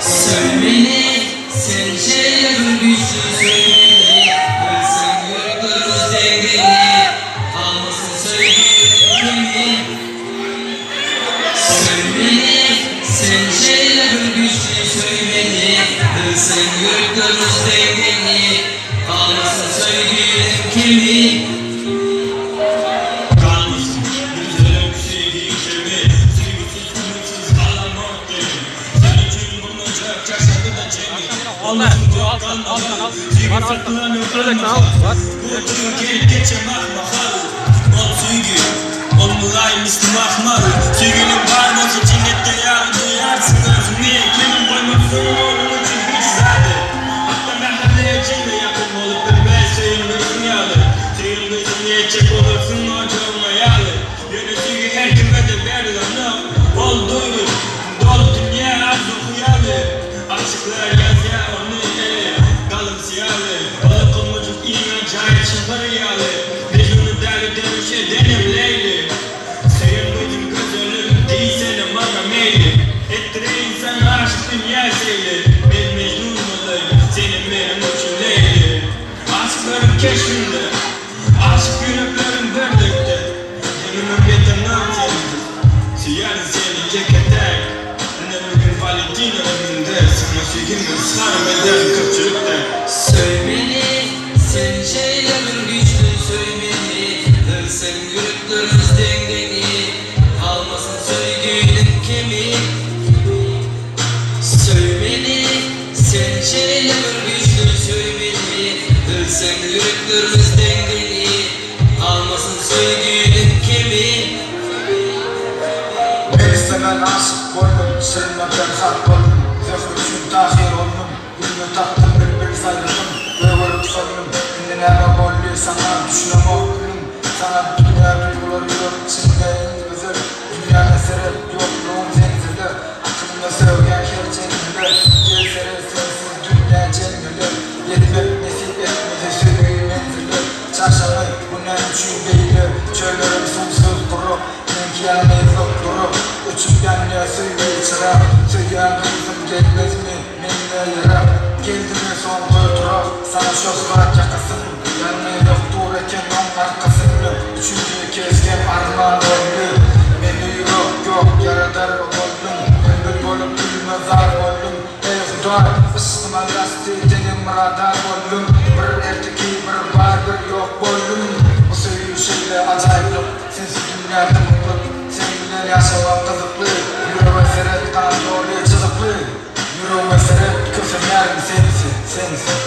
Söylemeli, sen şeyler güçlü söylemeli. Hırsın yurtlarımız dengeli, kalmasın söylediğimi. Söylemeli, sen şeyler güçlü söylemeli. Hırsın yurtlarımız dengeli, kalmasın söylediğim kimi. Aşıklar yaz ya onu ele kalın siyalı balık olmacık iğne cahil çıpar yalı Mecnun'u derli demişe denim leyli Sayılmadım gözünüm değilsene bana meyli Ettire insan aşık dünya seyli Ben Mecnun olayım senin benim için leyli Aşıkların keşfinde aşık yüreklerin birlikte Yanımın yetenem senindir Siyarı senin ceketek Valentino önünde sana sevgimi sarmadan kötülükten Söylemeli, sen şeyler güçlü söylemeli. Hırsın yurtlarımız dengeli, kalmasın söylediğim kimi. Söylemeli, sen şeyler güçlü söylemeli. Hırsın yurtlarımız dengeli, kalmasın söylediğim kimi. Ben istemem aşık oldum, sevmekten harp oldum. Zöhrü için tahir oldum, gülümü taktım bir sayıldım. Ve vurup sordum, dinleme bollu sana düşünem okulum. Sana dünya duyguları yok, içimde en güzel. Dünyada sebep yokluğum zenzili. Aklımda sevgen her cenneli. Gelsere sensiz dünya cenneli. Yetmek nesip etmedi sürüyü menzili. Çarşalı bu ne üçün değil, çöllerim sonsuz kuru. Yanmayı doktoru, uçuktan ya suyu içira. Suyan kızım gelmez mi, menle yara. Geldi mi son koytura, sana şoslar yakasın. Yanmayı doktor eken on arkasını. Üçüncü kezden armağan oldu. Beni yok, yaradar oldum. Ömür bolup gülme zar oldum. Ey Hudar, ıskıma gazetenin radar oldum. Bir erteki, bir var, bir yok oldum. Bu suyu şeyle acayip, sensiz dünyada mutlu. Seninle yaşamak kızıklı. Yürü meseret kan doğruya çızıklı. Yürü meseret köşem yarım sensin.